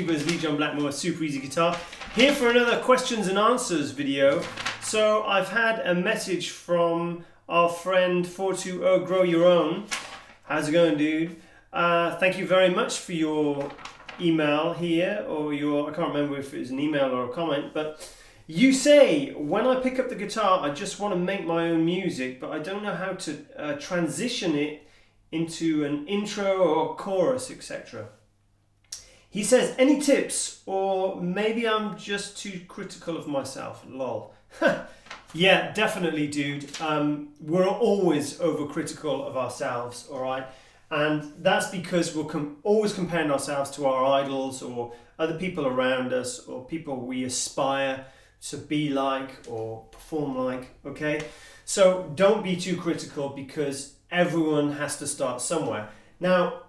YouTubers, Lee John Blackmore, Super Easy Guitar, here for another questions and answers video. So I've had a message from our friend 420 Grow Your Own. How's it going, dude? Thank you very much for your email here, or I can't remember if it was an email or a comment, but you say, when I pick up the guitar, I just want to make my own music, but I don't know how to transition it into an intro or chorus, etc. He says, any tips? Or maybe I'm just too critical of myself, lol. Yeah, definitely, dude. We're always overcritical of ourselves, all right? And that's because we're always comparing ourselves to our idols or other people around us or people we aspire to be like or perform like, okay? So don't be too critical, because everyone has to start somewhere. Now,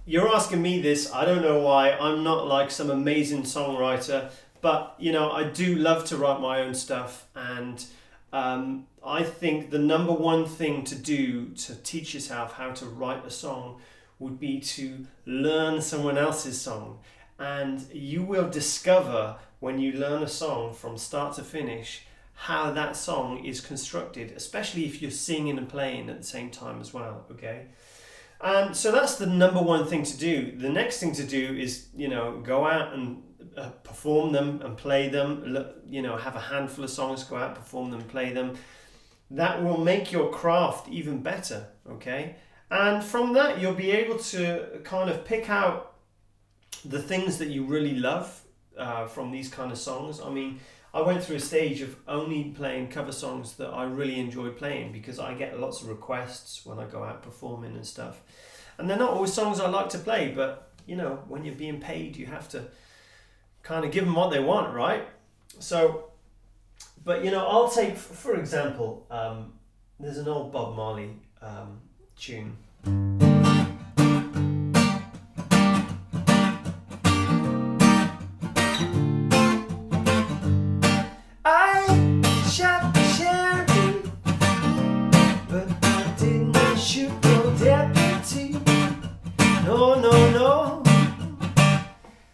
you're asking me this, I don't know why. I'm not like some amazing songwriter, but you know, I do love to write my own stuff, and I think the number one thing to do to teach yourself how to write a song would be to learn someone else's song. And you will discover when you learn a song from start to finish how that song is constructed, especially if you're singing and playing at the same time as well, okay? And so that's the number one thing to do. The next thing to do is, you know, go out and perform them and play them. You know, have a handful of songs, go out, perform them, play them. That will make your craft even better, okay? And from that, you'll be able to kind of pick out the things that you really love from these kind of songs. I mean, I went through a stage of only playing cover songs that I really enjoy playing, because I get lots of requests when I go out performing and stuff. And they're not always songs I like to play, but you know, when you're being paid, you have to kind of give them what they want, right? So, but you know, I'll take, for example, there's an old Bob Marley tune.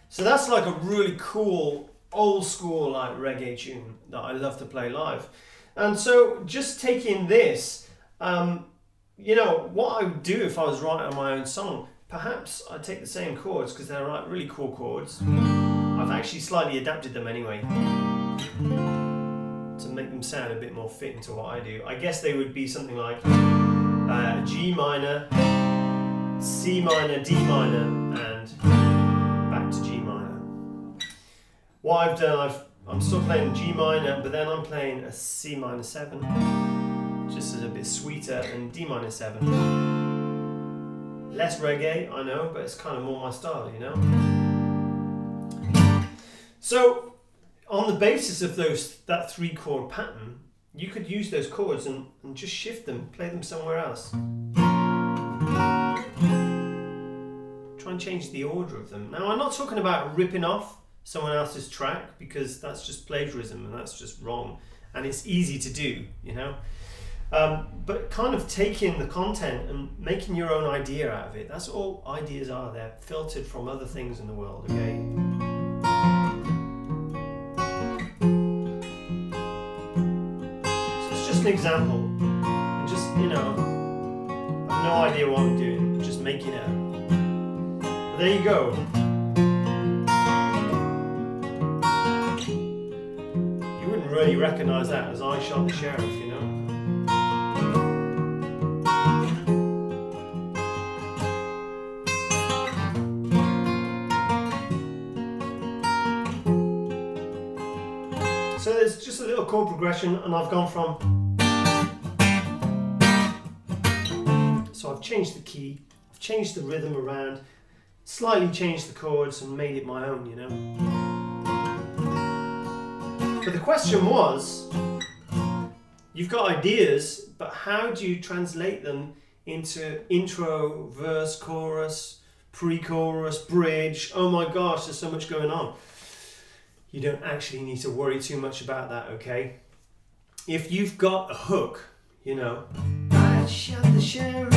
So that's like a really cool, old school like reggae tune that I love to play live. And so just taking this, you know, what I would do if I was writing my own song, perhaps I'd take the same chords, because they're like really cool chords. I've actually slightly adapted them anyway to make them sound a bit more fitting to what I do. I guess they would be something like G minor, C minor, D minor, and back to G minor. What I've done, I'm still playing G minor, but then I'm playing a C minor 7, just as a bit sweeter, and D minor 7. Less reggae, I know, but it's kind of more my style, you know? So, on the basis of that 3-chord pattern, you could use those chords and just shift them, play them somewhere else. Try and change the order of them. Now, I'm not talking about ripping off someone else's track, because that's just plagiarism and that's just wrong, and it's easy to do, you know. But kind of taking the content and making your own idea out of it. That's all ideas are. They're filtered from other things in the world, okay? So it's just an example. And just, you know, I have no idea what I'm doing. I'm just making it up. But there you go. You wouldn't really recognize that as I Shot the Sheriff, you know. So there's just a little chord progression, and I've gone from. So I've changed the key, I've changed the rhythm around, slightly changed the chords and made it my own, you know. But the question was, you've got ideas, but how do you translate them into intro, verse, chorus, pre-chorus, bridge? Oh my gosh, there's so much going on. You don't actually need to worry too much about that, okay? If you've got a hook, you know, I shot the sheriff.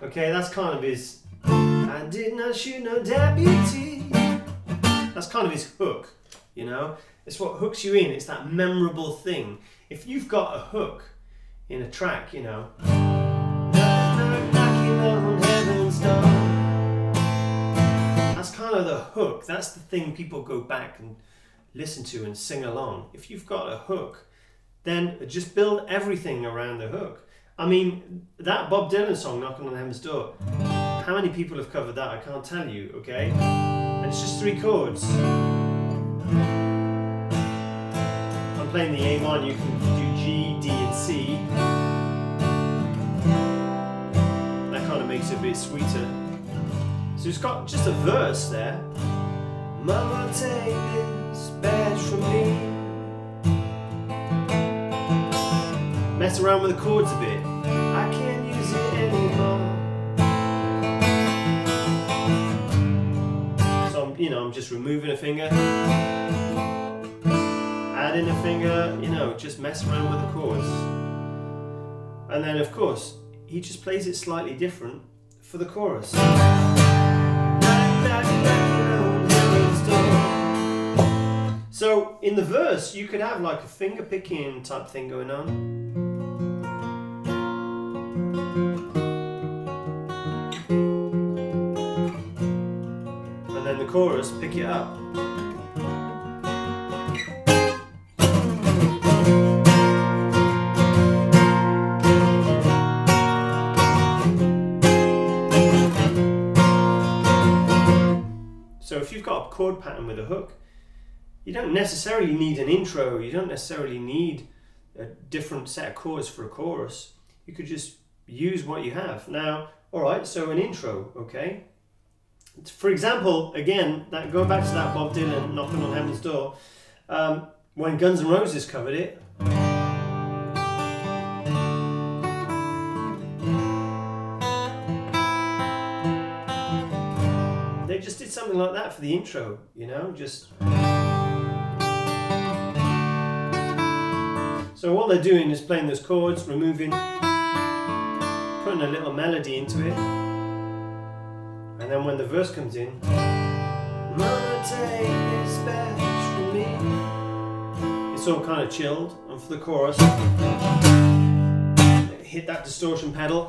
Okay, that's kind of his. I did not shoot no deputy. That's kind of his hook, you know. It's what hooks you in. It's that memorable thing. If you've got a hook in a track, you know, knocking on heaven's door. That's kind of the hook. That's the thing people go back and listen to and sing along. If you've got a hook, then just build everything around the hook. I mean, that Bob Dylan song, Knocking on Heaven's Door, how many people have covered that? I can't tell you, okay? And it's just 3 chords. I'm playing the A1, you can do G, D and C. That kind of makes it a bit sweeter. So it's got just a verse there. Mama, take this badge from me. Mess around with the chords a bit. I can't use it anymore. So I'm just removing a finger, adding a finger, just mess around with the chords. And then of course, he just plays it slightly different for the chorus. So in the verse, you could have like a finger picking type thing going on. And then the chorus, pick it up. So if you've got a chord pattern with a hook, you don't necessarily need an intro, you don't necessarily need a different set of chords for a chorus. You could just use what you have. Now, alright, so an intro, okay? For example, again, going back to that Bob Dylan, Knocking on Heaven's Door, when Guns N' Roses covered it, they just did something like that for the intro, just... So what they're doing is playing those chords, removing, putting a little melody into it, and then when the verse comes in, Mama, take this badge from me. It's all kind of chilled, and for the chorus, hit that distortion pedal.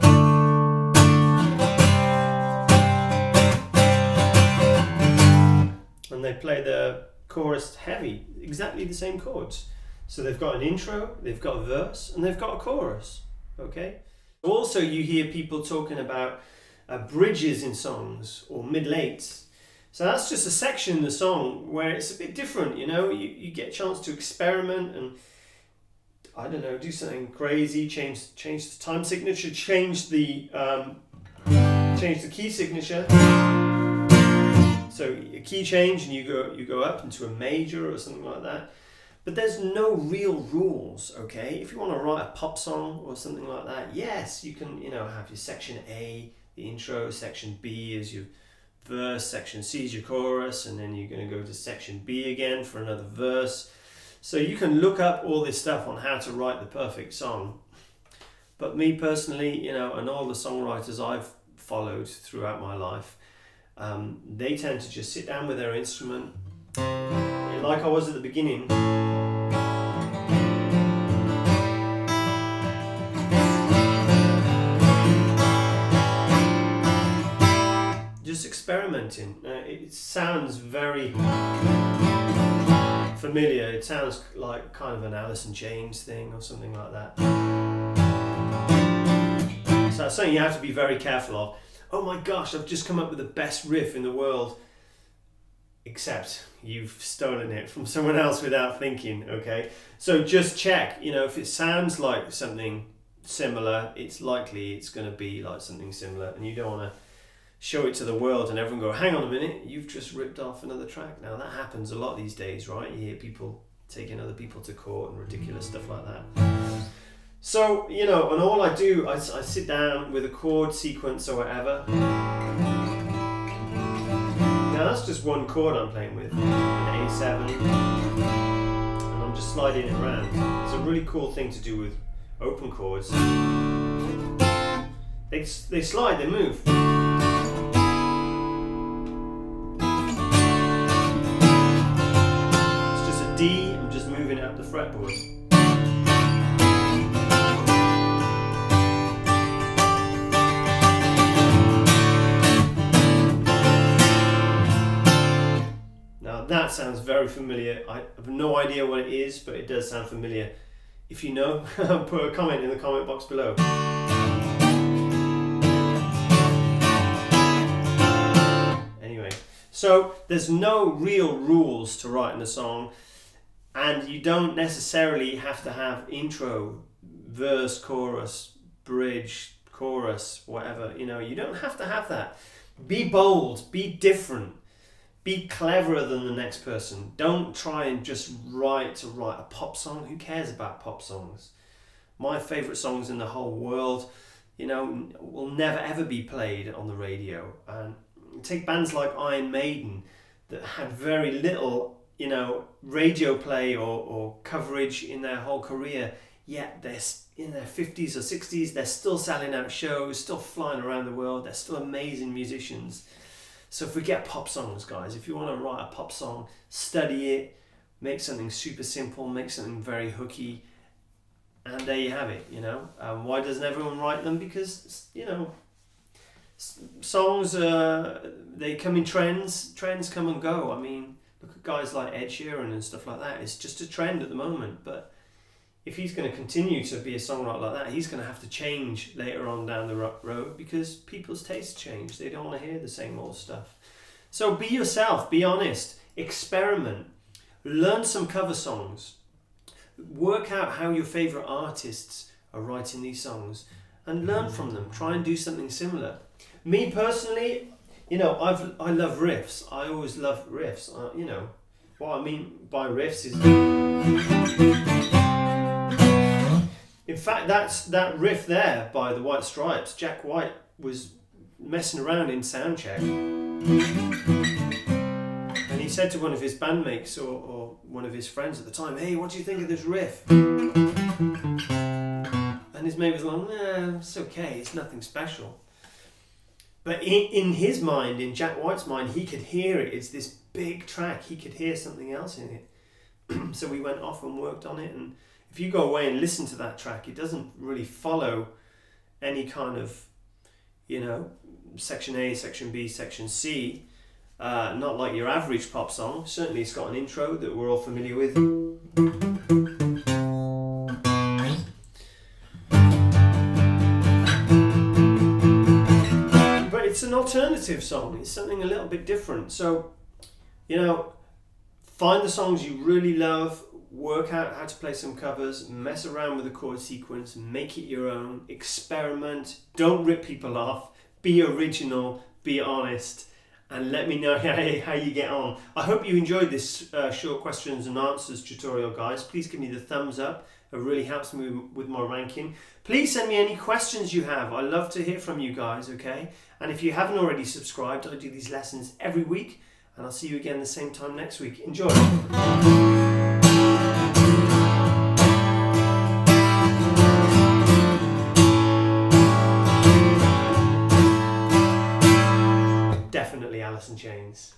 And they play the chorus heavy, exactly the same chords. So they've got an intro, they've got a verse, and they've got a chorus, okay? Also, you hear people talking about bridges in songs or mid-lates. So that's just a section in the song where it's a bit different, you get a chance to experiment and, I don't know, do something crazy, change the time signature, change the key signature. So a key change and you go up into a major or something like that. But there's no real rules, okay? If you want to write a pop song or something like that, yes, you can, have your section A, the intro, section B is your verse, section C is your chorus, and then you're going to go to section B again for another verse. So you can look up all this stuff on how to write the perfect song. But me personally, and all the songwriters I've followed throughout my life, they tend to just sit down with their instrument, like I was at the beginning. Just experimenting. It sounds very familiar. It sounds like kind of an Alice in Chains thing or something like that. So that's something you have to be very careful of. Oh my gosh, I've just come up with the best riff in the world. Except you've stolen it from someone else without thinking, okay? So just check, if it sounds like something similar, it's likely it's going to be like something similar, and you don't want to show it to the world and everyone go, hang on a minute, you've just ripped off another track. Now that happens a lot these days, right? You hear people taking other people to court and ridiculous stuff like that. So, and all I do, I sit down with a chord sequence or whatever. Now that's just one chord I'm playing with, an A7, and I'm just sliding it around. It's a really cool thing to do with open chords. They slide, they move. moving it up the fretboard. Now that sounds very familiar. I have no idea what it is, but it does sound familiar. If you know, put a comment in the comment box below. Anyway, so there's no real rules to writing a song, and you don't necessarily have to have intro, verse, chorus, bridge, chorus, whatever. You know, you don't have to have that. Be bold, be different. Be cleverer than the next person. Don't try and just write a pop song. Who cares about pop songs? My favourite songs in the whole world, you know, will never ever be played on the radio. And take bands like Iron Maiden that had very little, you know, radio play or coverage in their whole career, yet they're in their 50s or 60s, they're still selling out shows, still flying around the world, they're still amazing musicians. So forget pop songs, guys. If you want to write a pop song, study it, make something super simple, make something very hooky, and there you have it, you know. Why doesn't everyone write them? Because, you know, songs, they come in trends come and go. I mean, look at guys like Ed Sheeran and stuff like that. It's just a trend at the moment, but if he's going to continue to be a songwriter like that, he's going to have to change later on down the road because people's tastes change. They don't want to hear the same old stuff. So be yourself, be honest, experiment, learn some cover songs, work out how your favourite artists are writing these songs and learn from them. Try and do something similar. Me personally, you know, I love riffs. I always love riffs. You know, what I mean by riffs is... In fact, that riff there by the White Stripes. Jack White was messing around in soundcheck, and he said to one of his bandmates or one of his friends at the time, "Hey, what do you think of this riff?" And his mate was like, "Nah, it's okay. It's nothing special." But in his mind, in Jack White's mind, he could hear it. It's this big track. He could hear something else in it. So we went off and worked on it, and if you go away and listen to that track, it doesn't really follow any kind of, you know, section A, section B, section C. Not like your average pop song. Certainly it's got an intro that we're all familiar with. But it's an alternative song. It's something a little bit different. So, you know, find the songs you really love, work out how to play some covers, mess around with the chord sequence, make it your own, experiment, don't rip people off, be original, be honest, and let me know how you get on. I hope you enjoyed this short questions and answers tutorial, guys. Please give me the thumbs up. It really helps me with my ranking. Please send me any questions you have. I love to hear from you guys, okay? And if you haven't already subscribed, I do these lessons every week, and I'll see you again the same time next week. Enjoy. Definitely Alice in Chains.